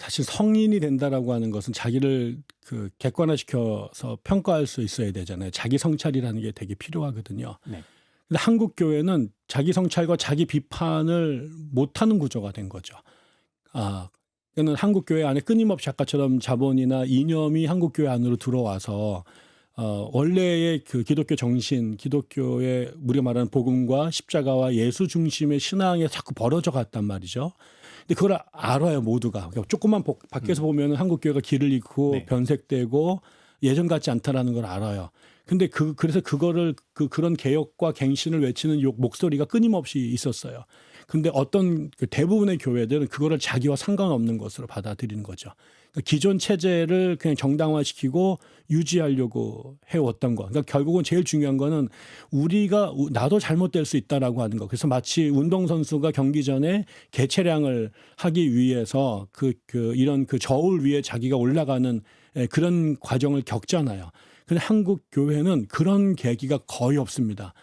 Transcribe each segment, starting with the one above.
사실 성인이 된다라고 하는 것은 자기를 그 객관화시켜서 평가할 수 있어야 되잖아요. 자기 성찰이라는 게 되게 필요하거든요. 네. 근데 한국 교회는 자기 성찰과 자기 비판을 못하는 구조가 된 거죠. 그는 한국 교회 안에 끊임없이 아까처럼 자본이나 이념이 한국 교회 안으로 들어와서 원래의 그 기독교 정신, 기독교의 우리가 말하는 복음과 십자가와 예수 중심의 신앙에 자꾸 벌어져 갔단 말이죠. 근데 그걸 알아요, 모두가. 그러니까 조금만 밖에서 보면 한국 교회가 길을 잃고 네. 변색되고 예전 같지 않다라는 걸 알아요. 근데 그래서 그거를 그런 개혁과 갱신을 외치는 목소리가 끊임없이 있었어요. 근데 어떤 그 대부분의 교회들은 그거를 자기와 상관없는 것으로 받아들이는 거죠. 그러니까 기존 체제를 그냥 정당화시키고 유지하려고 해왔던 거. 그러니까 결국은 제일 중요한 거는 우리가 나도 잘못될 수 있다라고 하는 거. 그래서 마치 운동선수가 경기 전에 개체량을 하기 위해서 이런 그 저울 위에 자기가 올라가는 그런 과정을 겪잖아요. 근데 한국 교회는 그런 계기가 거의 없습니다.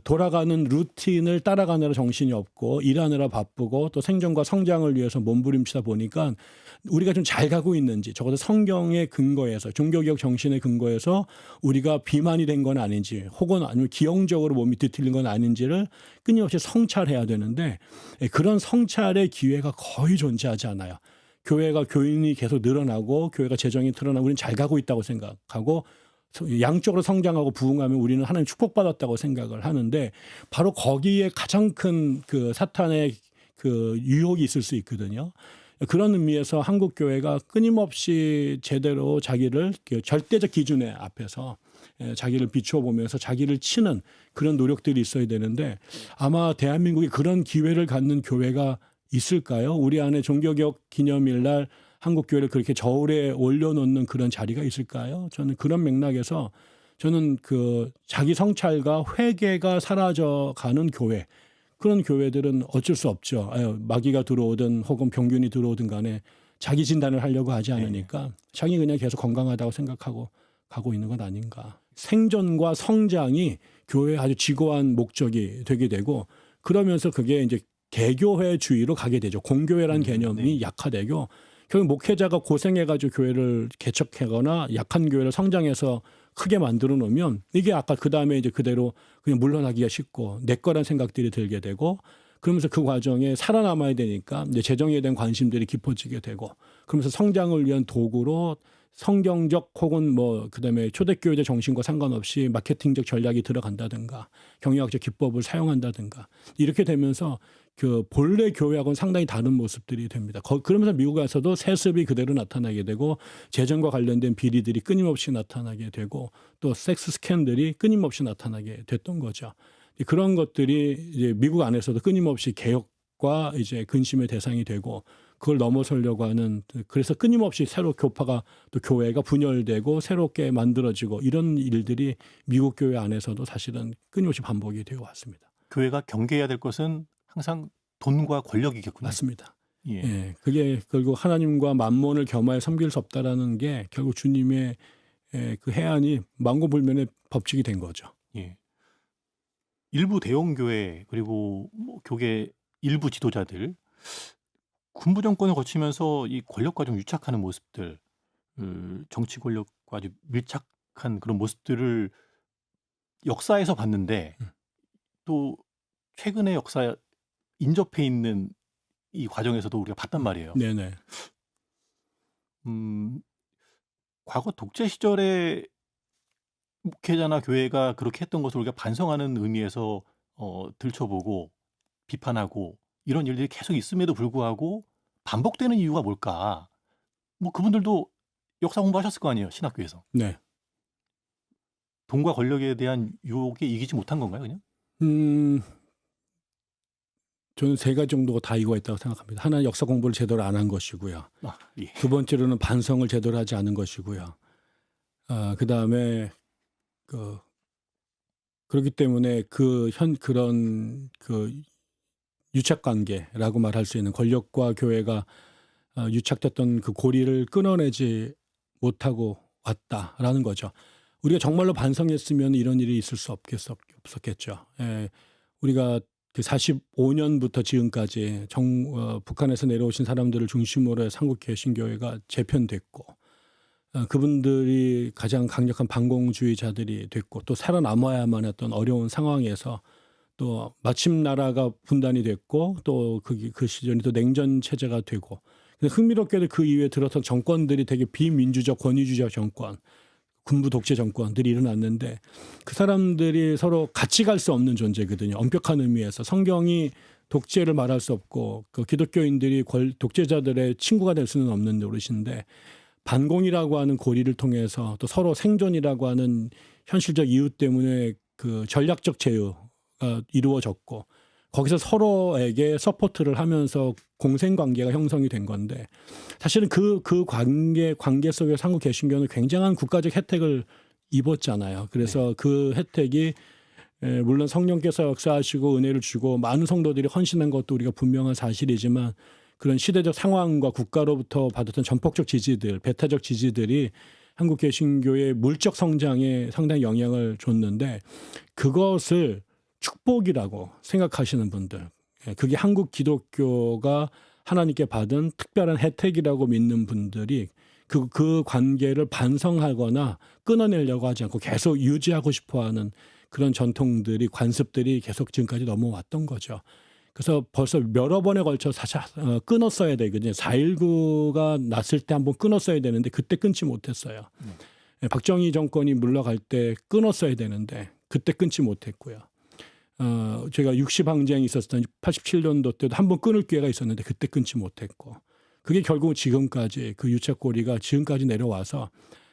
돌아가는 루틴을 따라가느라 정신이 없고 일하느라 바쁘고 또 생존과 성장을 위해서 몸부림치다 보니까 우리가 좀 잘 가고 있는지 적어도 성경의 근거에서 종교개혁 정신의 근거에서 우리가 비만이 된 건 아닌지 혹은 아니면 기형적으로 몸이 뒤틀린 건 아닌지를 끊임없이 성찰해야 되는데 그런 성찰의 기회가 거의 존재하지 않아요. 교회가 교인이 계속 늘어나고 교회가 재정이 드러나고 우리는 잘 가고 있다고 생각하고 양쪽으로 성장하고 부흥하면 우리는 하나님 축복받았다고 생각을 하는데 바로 거기에 가장 큰 그 사탄의 그 유혹이 있을 수 있거든요. 그런 의미에서 한국 교회가 끊임없이 제대로 자기를 절대적 기준의 앞에서 자기를 비춰보면서 자기를 치는 그런 노력들이 있어야 되는데 아마 대한민국이 그런 기회를 갖는 교회가 있을까요? 우리 안에 종교개혁 기념일 날 한국 교회를 그렇게 저울에 올려놓는 그런 자리가 있을까요? 저는 그런 맥락에서 저는 그 자기 성찰과 회개가 사라져가는 교회 그런 교회들은 어쩔 수 없죠. 마귀가 들어오든 혹은 병균이 들어오든 간에 자기 진단을 하려고 하지 않으니까 자기 그냥 계속 건강하다고 생각하고 가고 있는 건 아닌가. 생존과 성장이 교회의 아주 지고한 목적이 되게 되고 그러면서 그게 이제 개교회주의로 가게 되죠. 공교회라는 개념이 약화되고 결국 목회자가 고생해가지고 교회를 개척하거나 약한 교회를 성장해서 크게 만들어 놓으면 이게 아까 그 다음에 이제 그대로 그냥 물러나기가 쉽고 내 거란 생각들이 들게 되고 그러면서 그 과정에 살아남아야 되니까 이제 재정에 대한 관심들이 깊어지게 되고 그러면서 성장을 위한 도구로 성경적 혹은 뭐 그다음에 초대교회의 정신과 상관없이 마케팅적 전략이 들어간다든가 경영학적 기법을 사용한다든가 이렇게 되면서 그 본래 교회하고는 상당히 다른 모습들이 됩니다. 그러면서 미국에서도 세습이 그대로 나타나게 되고 재정과 관련된 비리들이 끊임없이 나타나게 되고 또 섹스 스캔들이 끊임없이 나타나게 됐던 거죠. 그런 것들이 이제 미국 안에서도 끊임없이 개혁과 이제 근심의 대상이 되고 그걸 넘어서려고 하는 그래서 끊임없이 새로 교파가 또 교회가 분열되고 새롭게 만들어지고 이런 일들이 미국 교회 안에서도 사실은 끊임없이 반복이 되어 왔습니다. 교회가 경계해야 될 것은 항상 돈과 권력이겠군요. 맞습니다. 예. 예, 그게 결국 하나님과 만몬을 겸하여 섬길 수 없다라는 게 결국 주님의 그 해안이 망고불면의 법칙이 된 거죠. 예. 일부 대형 교회 그리고 뭐 교계 일부 지도자들 군부 정권을 거치면서 이 권력과 좀 유착하는 모습들, 정치 권력과 아주 밀착한 그런 모습들을 역사에서 봤는데 또 최근의 역사 인접해 있는 이 과정에서도 우리가 봤단 말이에요. 네네. 과거 독재 시절에 목회자나 교회가 그렇게 했던 것을 우리가 반성하는 의미에서 들춰보고 비판하고 이런 일들이 계속 있음에도 불구하고 반복되는 이유가 뭘까? 뭐 그분들도 역사 공부하셨을 거 아니에요, 신학교에서. 네. 돈과 권력에 대한 유혹에 이기지 못한 건가요, 그냥? 음, 저는 세 가지 정도가 다 이유가 있다고 생각합니다. 하나는 역사 공부를 제대로 안 한 것이고요. 예. 두 번째로는 반성을 제대로 하지 않은 것이고요. 그 다음에 그렇기 때문에 그런 유착 관계라고 말할 수 있는 권력과 교회가 유착됐던 그 고리를 끊어내지 못하고 왔다라는 거죠. 우리가 정말로 반성했으면 이런 일이 있을 수 없었겠죠. 우리가 그 45년부터 지금까지 북한에서 내려오신 사람들을 중심으로 해서 한국 개신교회가 재편됐고 그분들이 가장 강력한 반공주의자들이 됐고 또 살아남아야만 했던 어려운 상황에서 또 마침 나라가 분단이 됐고 또 그 시절이 또 냉전 체제가 되고 근데 흥미롭게도 그 이후에 들어선 정권들이 되게 비민주적 권위주의적 정권 군부 독재 정권들이 일어났는데 그 사람들이 서로 같이 갈 수 없는 존재거든요. 엄격한 의미에서 성경이 독재를 말할 수 없고 그 기독교인들이 독재자들의 친구가 될 수는 없는 노릇인데 반공이라고 하는 고리를 통해서 또 서로 생존이라고 하는 현실적 이유 때문에 그 전략적 제휴가 이루어졌고 거기서 서로에게 서포트를 하면서 공생관계가 형성이 된 건데 사실은 그 관계 속에서 한국 개신교는 굉장한 국가적 혜택을 입었잖아요. 그래서 그 혜택이 물론 성령께서 역사하시고 은혜를 주고 많은 성도들이 헌신한 것도 우리가 분명한 사실이지만 그런 시대적 상황과 국가로부터 받았던 전폭적 지지들, 배타적 지지들이 한국 개신교의 물적 성장에 상당히 영향을 줬는데 그것을 축복이라고 생각하시는 분들, 그게 한국 기독교가 하나님께 받은 특별한 혜택이라고 믿는 분들이 그 관계를 반성하거나 끊어내려고 하지 않고 계속 유지하고 싶어하는 그런 전통들이 관습들이 계속 지금까지 넘어왔던 거죠. 그래서 벌써 여러 번에 걸쳐 끊었어야 되거든요. 4.19가 났을 때 한번 끊었어야 되는데 그때 끊지 못했어요. 박정희 정권이 물러갈 때 끊었어야 되는데 그때 끊지 못했고요. 제가 60항쟁이 있었던 87년도 때도 한번 끊을 기회가 있었는데 그때 끊지 못했고 그게 결국 지금까지 그 유착고리가 지금까지 내려와서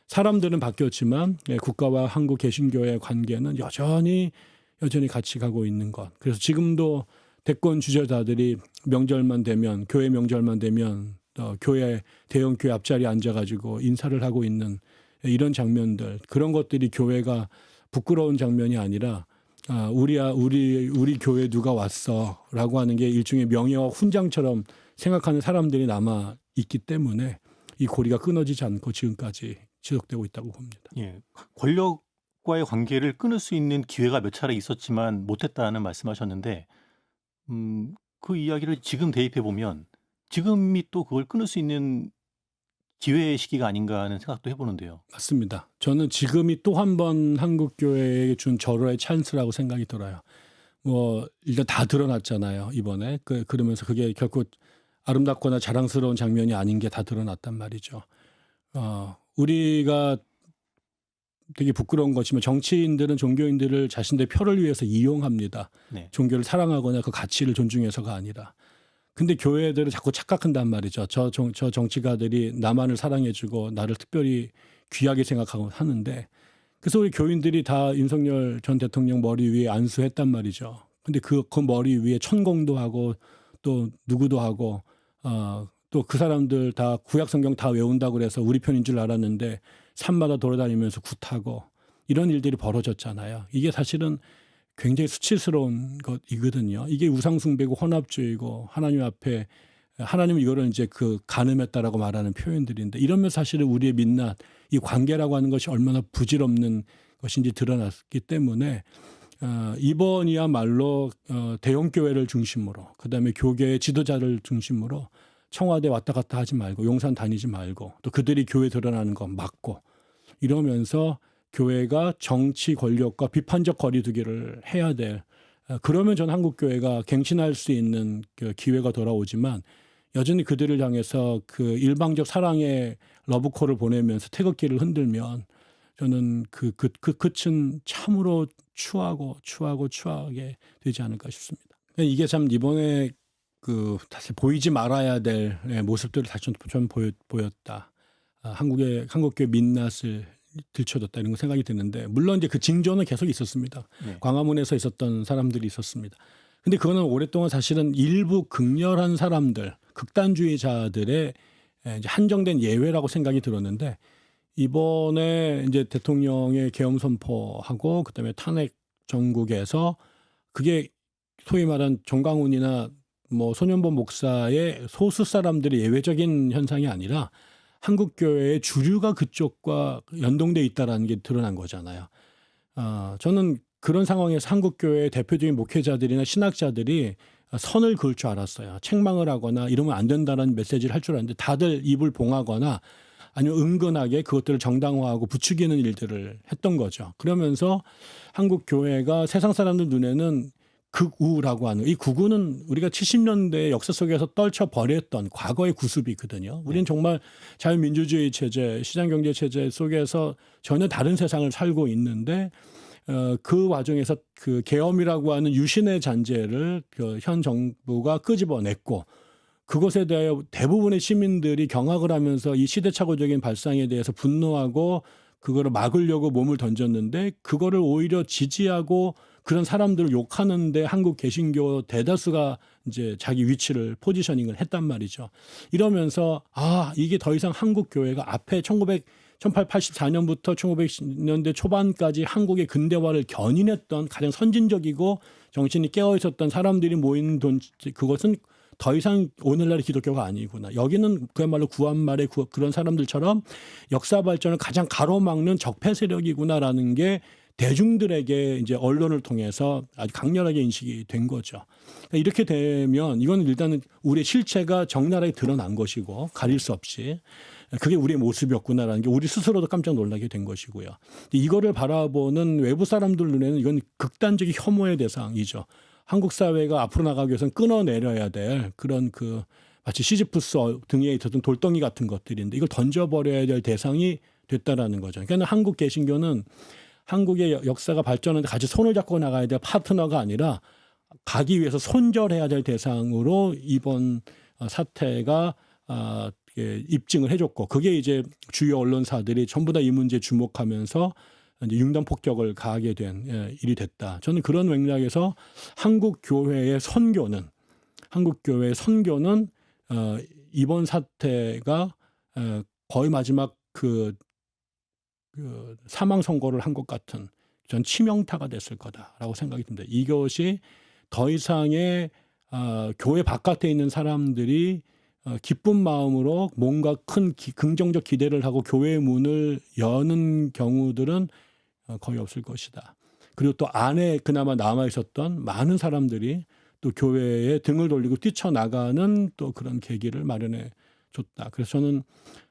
사람들은 바뀌었지만 국가와 한국 개신교의 관계는 여전히 같이 가고 있는 것. 그래서 지금도 대권 주자들이 명절만 되면 교회 명절만 되면 교회 대형 교회 앞자리에 앉아가지고 인사를 하고 있는 이런 장면들 그런 것들이 교회가 부끄러운 장면이 아니라 우리 교회 누가 왔어라고 하는 게 일종의 명예와 훈장처럼 생각하는 사람들이 남아 있기 때문에 이 고리가 끊어지지 않고 지금까지 지속되고 있다고 봅니다. 예, 권력과의 관계를 끊을 수 있는 기회가 몇 차례 있었지만 못했다는 말씀하셨는데 그 이야기를 지금 대입해 보면 지금이 또 그걸 끊을 수 있는 기회의 시기가 아닌가 하는 생각도 해보는데요. 맞습니다. 저는 지금이 또 한 번 한국 교회에 준 절호의 찬스라고 생각이 들어요. 일단 다 드러났잖아요 이번에. 그러면서 그게 결코 아름답거나 자랑스러운 장면이 아닌 게 다 드러났단 말이죠. 우리가 되게 부끄러운 것이지만 정치인들은 종교인들을 자신들의 표를 위해서 이용합니다. 네. 종교를 사랑하거나 그 가치를 존중해서가 아니라. 근데 교회들은 자꾸 착각한단 말이죠. 저 정치가들이 나만을 사랑해주고 나를 특별히 귀하게 생각하고 하는데 그래서 우리 교인들이 다 윤석열 전 대통령 머리 위에 안수했단 말이죠. 근데 그 머리 위에 천공도 하고 또 누구도 하고 또 그 사람들 다 구약 성경 다 외운다고 그래서 우리 편인 줄 알았는데 산마다 돌아다니면서 굿하고 이런 일들이 벌어졌잖아요. 이게 사실은 굉장히 수치스러운 것이거든요. 이게 우상숭배고 혼합주의고 하나님 앞에 하나님은 이거를 이제 간음했다라고 말하는 표현들인데 이러면 사실은 우리의 민낯 이 관계라고 하는 것이 얼마나 부질없는 것인지 드러났기 때문에 이번이야말로 대형 교회를 중심으로 그다음에 교계의 지도자를 중심으로 청와대 왔다 갔다 하지 말고 용산 다니지 말고 또 그들이 교회 드러나는 거 막고 이러면서 교회가 정치 권력과 비판적 거리두기를 해야 될 그러면 전 한국 교회가 갱신할 수 있는 그 기회가 돌아오지만 여전히 그들을 향해서 그 일방적 사랑의 러브콜을 보내면서 태극기를 흔들면 저는 그 끝은 참으로 추하게 되지 않을까 싶습니다. 이게 참 이번에 다시 보이지 말아야 될 모습들을 다시 좀 보였다. 한국교회 민낯을 들춰졌다 이런 생각이 드는데 물론 이제 그 징조는 계속 있었습니다. 네. 광화문에서 있었던 사람들이 있었습니다. 근데 그거는 오랫동안 사실은 일부 극렬한 사람들, 극단주의자들의 이제 한정된 예외라고 생각이 들었는데 이번에 이제 대통령의 계엄 선포하고 그다음에 탄핵 정국에서 그게 소위 말한 정광훈이나 손현보 목사의 소수 사람들의 예외적인 현상이 아니라 한국 교회의 주류가 그쪽과 연동돼 있다라는 게 드러난 거잖아요. 저는 그런 상황에서 한국교회의 대표적인 목회자들이나 신학자들이 선을 그을 줄 알았어요. 책망을 하거나 이러면 안 된다는 메시지를 할 줄 알았는데 다들 입을 봉하거나 아니면 은근하게 그것들을 정당화하고 부추기는 일들을 했던 거죠. 그러면서 한국 교회가 세상 사람들 눈에는 극우라고 하는 이 극우는 우리가 70년대 역사 속에서 떨쳐버렸던 과거의 구습이거든요. 우리는 정말 자유민주주의 체제, 시장경제 체제 속에서 전혀 다른 세상을 살고 있는데 그 과정에서 그 계엄이라고 하는 유신의 잔재를 그 현 정부가 끄집어냈고 그것에 대하여 대부분의 시민들이 경악을 하면서 이 시대착오적인 발상에 대해서 분노하고 그거를 막으려고 몸을 던졌는데 그거를 오히려 지지하고 그런 사람들을 욕하는데 한국 개신교 대다수가 이제 자기 위치를 포지셔닝을 했단 말이죠. 이러면서 이게 더 이상 한국 교회가 앞에 1884년부터 1900년대 초반까지 한국의 근대화를 견인했던 가장 선진적이고 정신이 깨어 있었던 사람들이 모이는 그것은 더 이상 오늘날의 기독교가 아니구나. 여기는 그야말로 구한말의 그런 사람들처럼 역사 발전을 가장 가로막는 적폐 세력이구나라는 게 대중들에게 이제 언론을 통해서 아주 강렬하게 인식이 된 거죠. 그러니까 이렇게 되면 이건 일단은 우리의 실체가 적나라하게 드러난 것이고 가릴 수 없이 그게 우리의 모습이었구나라는 게 우리 스스로도 깜짝 놀라게 된 것이고요. 이거를 바라보는 외부 사람들 눈에는 이건 극단적인 혐오의 대상이죠. 한국 사회가 앞으로 나가기 위해서는 끊어내려야 될 그런 그 마치 시지프스 등에 있었던 돌덩이 같은 것들인데 이걸 던져버려야 될 대상이 됐다라는 거죠. 그러니까 한국 개신교는 한국의 역사가 발전하는데 같이 손을 잡고 나가야 될 파트너가 아니라 가기 위해서 손절해야 될 대상으로 이번 사태가 입증을 해줬고 그게 이제 주요 언론사들이 전부 다 이 문제에 주목하면서 이제 융단 폭격을 가하게 된 일이 됐다. 저는 그런 맥락에서 한국 교회의 선교는 이번 사태가 거의 마지막 그 사망 선고를 한 것 같은 전 치명타가 됐을 거다라고 생각이 듭니다. 이것이 더 이상의 교회 바깥에 있는 사람들이 기쁜 마음으로 뭔가 큰 긍정적 기대를 하고 교회의 문을 여는 경우들은 거의 없을 것이다. 그리고 또 안에 그나마 남아 있었던 많은 사람들이 또 교회에 등을 돌리고 뛰쳐나가는 또 그런 계기를 마련해 줬다. 그래서 저는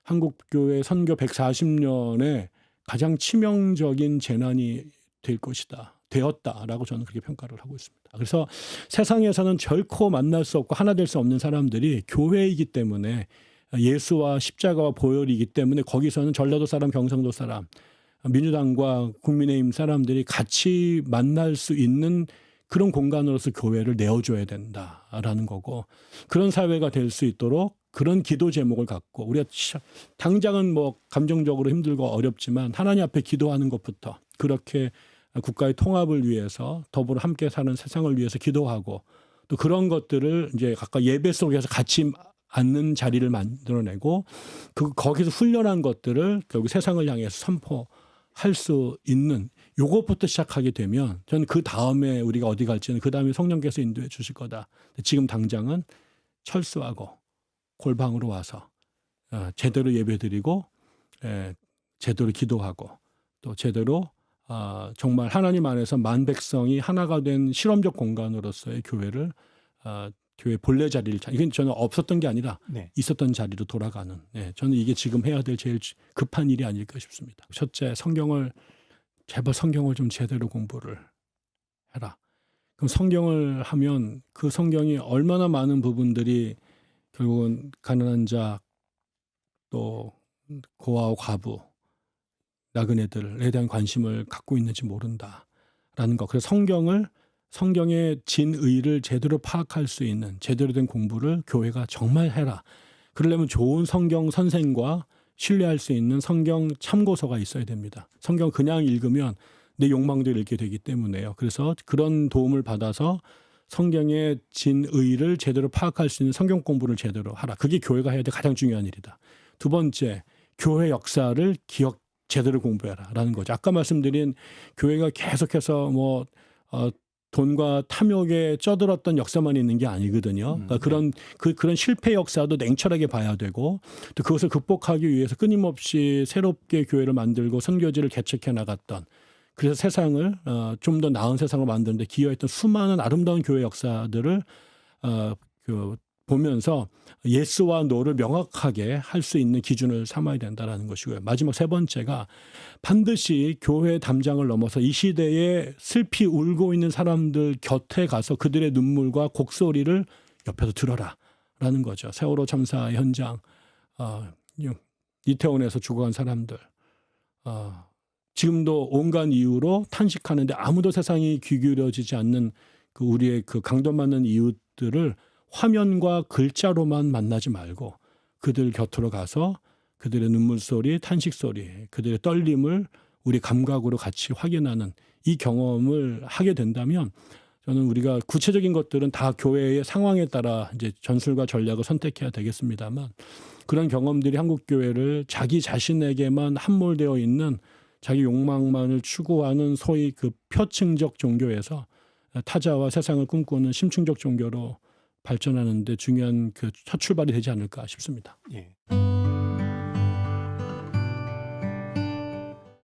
한국 교회 선교 140년에 가장 치명적인 재난이 될 것이다. 되었다라고 저는 그렇게 평가를 하고 있습니다. 그래서 세상에서는 결코 만날 수 없고 하나 될 수 없는 사람들이 교회이기 때문에 예수와 십자가와 보혈이기 때문에 거기서는 전라도 사람, 경상도 사람, 민주당과 국민의힘 사람들이 같이 만날 수 있는 그런 공간으로서 교회를 내어줘야 된다라는 거고 그런 사회가 될 수 있도록 그런 기도 제목을 갖고 우리가 당장은 뭐 감정적으로 힘들고 어렵지만 하나님 앞에 기도하는 것부터 그렇게 국가의 통합을 위해서 더불어 함께 사는 세상을 위해서 기도하고 또 그런 것들을 이제 각각 예배 속에서 같이 앉는 자리를 만들어내고 거기서 훈련한 것들을 결국 세상을 향해서 선포할 수 있는 요것부터 시작하게 되면 저는 그 다음에 우리가 어디 갈지는 그 다음에 성령께서 인도해 주실 거다. 지금 당장은 철수하고 골방으로 와서 제대로 예배드리고 제대로 기도하고 또 제대로 정말 하나님 안에서 만 백성이 하나가 된 실험적 공간으로서의 교회를 교회 본래 자리를 이건 저는 없었던 게 아니라 있었던 자리로 돌아가는 저는 이게 지금 해야 될 제일 급한 일이 아닐까 싶습니다. 첫째, 제발 성경을 좀 제대로 공부를 해라. 그럼 성경을 하면 그 성경이 얼마나 많은 부분들이 결국은 가난한 자, 또 고아와 과부, 나그네들에 대한 관심을 갖고 있는지 모른다라는 거. 그래서 성경의 진의를 제대로 파악할 수 있는 제대로 된 공부를 교회가 정말 해라. 그러려면 좋은 성경 선생과 신뢰할 수 있는 성경 참고서가 있어야 됩니다. 성경 그냥 읽으면 내 욕망도 읽게 되기 때문에요. 그래서 그런 도움을 받아서 성경의 진의를 제대로 파악할 수 있는 성경 공부를 제대로 하라. 그게 교회가 해야 될 가장 중요한 일이다. 두 번째, 교회 역사를 제대로 공부해라라는 거죠. 아까 말씀드린 교회가 계속해서 돈과 탐욕에 쩌들었던 역사만 있는 게 아니거든요. 그러니까 그런 실패 역사도 냉철하게 봐야 되고 또 그것을 극복하기 위해서 끊임없이 새롭게 교회를 만들고 선교지를 개척해 나갔던 그래서 세상을 좀 더 나은 세상을 만드는 데 기여했던 수많은 아름다운 교회 역사들을 보면서 예스와 노를 명확하게 할 수 있는 기준을 삼아야 된다라는 것이고요. 마지막 세 번째가 반드시 교회 담장을 넘어서 이 시대에 슬피 울고 있는 사람들 곁에 가서 그들의 눈물과 곡소리를 옆에서 들어라라는 거죠. 세월호 참사 현장, 이태원에서 죽어간 사람들, 지금도 온갖 이유로 탄식하는데 아무도 세상이 귀 기울여지지 않는 그 우리의 그 강도 맞는 이웃들을 화면과 글자로만 만나지 말고 그들 곁으로 가서 그들의 눈물 소리, 탄식 소리, 그들의 떨림을 우리 감각으로 같이 확인하는 이 경험을 하게 된다면 저는 우리가 구체적인 것들은 다 교회의 상황에 따라 이제 전술과 전략을 선택해야 되겠습니다만 그런 경험들이 한국 교회를 자기 자신에게만 함몰되어 있는 자기 욕망만을 추구하는 소위 그 표층적 종교에서 타자와 세상을 꿈꾸는 심층적 종교로 발전하는 데 중요한 그 첫 출발이 되지 않을까 싶습니다. 예.